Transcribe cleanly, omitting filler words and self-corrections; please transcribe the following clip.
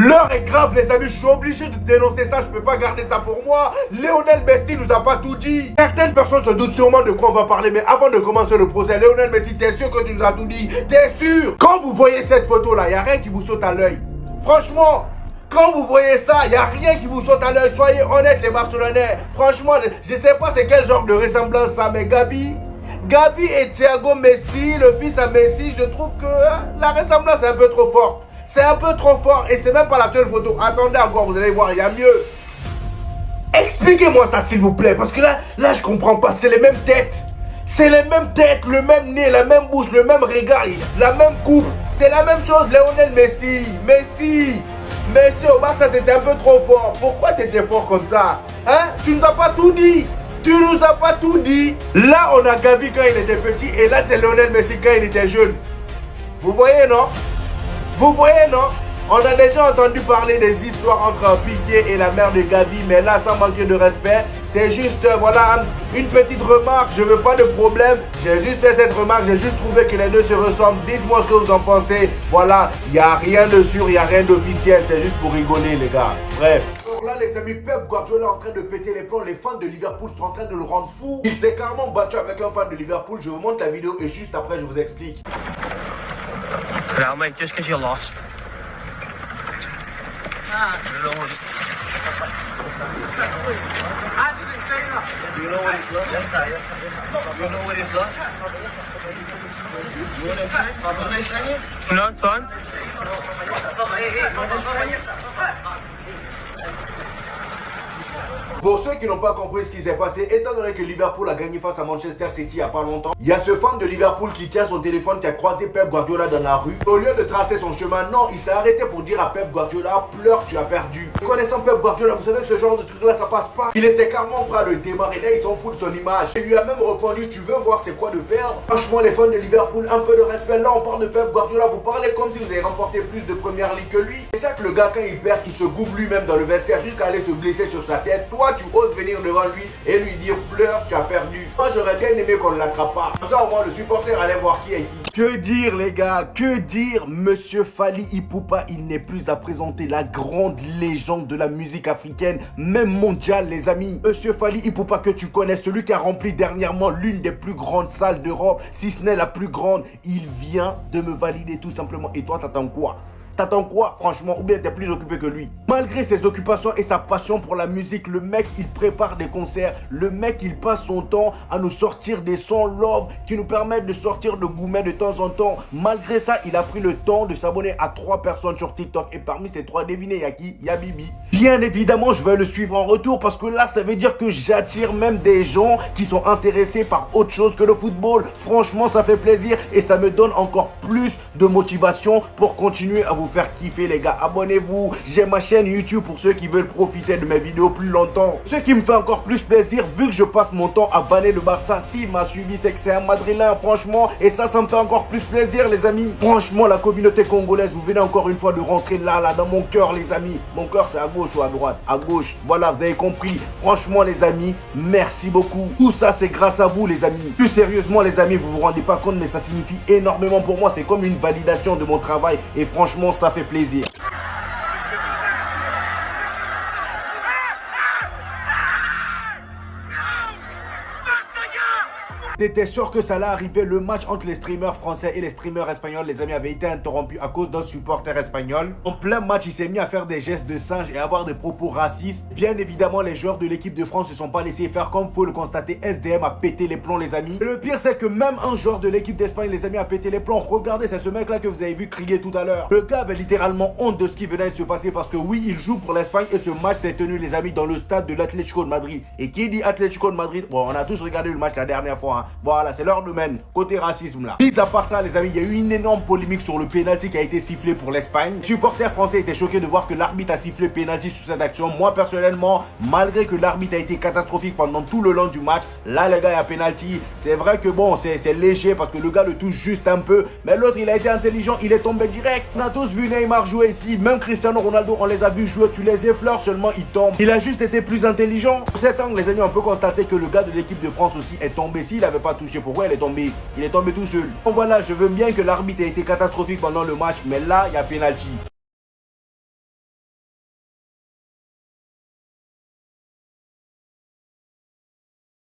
L'heure est grave les amis, je suis obligé de dénoncer ça, je peux pas garder ça pour moi. Lionel Messi nous a pas tout dit. Certaines personnes se doutent sûrement de quoi on va parler, mais avant de commencer le procès, Lionel Messi, t'es sûr que tu nous as tout dit? T'es sûr? Quand vous voyez cette photo là, y a rien qui vous saute à l'œil. Franchement, quand vous voyez ça, il n'y a rien qui vous saute à l'œil. Soyez honnêtes les Barcelonais. Franchement, je sais pas c'est quel genre de ressemblance ça, mais Gavi et Thiago Messi, le fils à Messi, je trouve que la ressemblance est un peu trop forte. C'est un peu trop fort et c'est même pas la seule photo. Attendez encore, vous allez voir, il y a mieux. Expliquez-moi ça s'il vous plaît, parce que là je comprends pas, c'est les mêmes têtes. C'est les mêmes têtes, le même nez, la même bouche, le même regard, la même coupe. C'est la même chose, Lionel Messi. Messi au Barça, t'étais un peu trop fort. Pourquoi t'étais fort comme ça? Hein? Tu nous as pas tout dit. Tu nous as pas tout dit. Là, on a Gavi quand il était petit et là, c'est Lionel Messi quand il était jeune. Vous voyez, non? Vous voyez, non? On a déjà entendu parler des histoires entre Piqué et la mère de Gavi, mais là, sans manquer de respect, c'est juste, voilà, une petite remarque, je veux pas de problème, j'ai juste fait cette remarque, j'ai juste trouvé que les deux se ressemblent, dites-moi ce que vous en pensez, voilà, il n'y a rien de sûr, il n'y a rien d'officiel, c'est juste pour rigoler les gars, bref. Alors là les amis, Pep Guardiola est en train de péter les plombs, les fans de Liverpool sont en train de le rendre fou, il s'est carrément battu avec un fan de Liverpool, je vous montre la vidéo et juste après je vous explique. No, mate, just because you lost. I didn't say that. Do you know what he's lost? Yes, Do you know what he's lost? You want to sign? Can I sign you? No, it's fine. Pour ceux qui n'ont pas compris ce qui s'est passé, étant donné que Liverpool a gagné face à Manchester City il n'y a pas longtemps, il y a ce fan de Liverpool qui tient son téléphone qui a croisé Pep Guardiola dans la rue. Au lieu de tracer son chemin, non, il s'est arrêté pour dire à Pep Guardiola, pleure, tu as perdu. Connaissant Pep Guardiola, vous savez que ce genre de truc là, ça passe pas. Il était carrément prêt à le démarrer, là il s'en fout de son image. Il lui a même répondu, tu veux voir c'est quoi de perdre? Franchement les fans de Liverpool, un peu de respect, là on parle de Pep Guardiola, vous parlez comme si vous avez remporté plus de première ligue que lui. Déjà que le gars quand il perd, il se gouble lui-même dans le vestiaire jusqu'à aller se blesser sur sa tête. Toi tu oses venir devant lui et lui dire pleure, tu as perdu. Moi j'aurais bien aimé qu'on ne l'attrape pas. Comme ça au moins le supporter allait voir qui est qui. Que dire les gars, que dire? Monsieur Fally Ipupa, il n'est plus à présenter, la grande légende de la musique africaine, même mondiale les amis. Monsieur Fally Ipupa que tu connais, celui qui a rempli dernièrement l'une des plus grandes salles d'Europe, si ce n'est la plus grande, il vient de me valider tout simplement. Et toi t'attends quoi? T'attends quoi franchement? Ou bien t'es plus occupé que lui? Malgré ses occupations et sa passion pour la musique, le mec il prépare des concerts. Le mec il passe son temps à nous sortir des sons love qui nous permettent de sortir de Goumet de temps en temps. Malgré ça, il a pris le temps de s'abonner à 3 personnes sur TikTok. Et parmi ces 3, devinez, il y a qui? Il y a Bibi. Bien évidemment, je vais le suivre en retour parce que là, ça veut dire que j'attire même des gens qui sont intéressés par autre chose que le football. Franchement, ça fait plaisir et ça me donne encore plus de motivation pour continuer à vous faire kiffer les gars. Abonnez-vous, j'ai ma chaîne YouTube pour ceux qui veulent profiter de mes vidéos plus longtemps. Ce qui me fait encore plus plaisir, vu que je passe mon temps à banner le Barça, s'il m'a suivi c'est que c'est un madrilène franchement, et ça me fait encore plus plaisir les amis. Franchement la communauté congolaise, vous venez encore une fois de rentrer là dans mon cœur les amis. Mon cœur c'est à gauche ou à droite? À gauche, voilà vous avez compris. Franchement les amis, merci beaucoup. Tout ça c'est grâce à vous les amis. Plus sérieusement les amis, vous vous rendez pas compte mais ça signifie énormément pour moi. C'est comme une validation de mon travail et franchement ça fait plaisir. T'étais sûr que ça allait arriver? Le match entre les streamers français et les streamers espagnols, les amis, avait été interrompu à cause d'un supporter espagnol. En plein match, il s'est mis à faire des gestes de singe et à avoir des propos racistes. Bien évidemment, les joueurs de l'équipe de France ne se sont pas laissés faire comme faut le constater. SDM a pété les plombs, les amis. Et le pire, c'est que même un joueur de l'équipe d'Espagne, les amis, a pété les plombs. Regardez, c'est ce mec-là que vous avez vu crier tout à l'heure. Le gars avait littéralement honte de ce qui venait de se passer parce que oui, il joue pour l'Espagne et ce match s'est tenu, les amis, dans le stade de l'Atlético de Madrid. Et qui dit Atlético de Madrid? Bon, on a tous regardé le match la dernière fois, hein. Voilà, c'est leur domaine, côté racisme là. Mis à part ça les amis, il y a eu une énorme polémique sur le pénalty qui a été sifflé pour l'Espagne. Les supporters français étaient choqués de voir que l'arbitre a sifflé pénalty sur cette action. Moi personnellement, malgré que l'arbitre a été catastrophique pendant tout le long du match, là les gars il y a pénalty. C'est vrai que bon, c'est léger parce que le gars le touche juste un peu, mais l'autre il a été intelligent, il est tombé direct. On a tous vu Neymar jouer ici, même Cristiano Ronaldo, on les a vu jouer, tu les effleures seulement il tombe. Il a juste été plus intelligent. Pour cet angle les amis, on peut constater que le gars de l'équipe de France aussi est tombé. S'il n'avait pas touché, pourquoi il est tombé? Il est tombé tout seul. Donc voilà, je veux bien que l'arbitre ait été catastrophique pendant le match, mais là, il y a pénalty.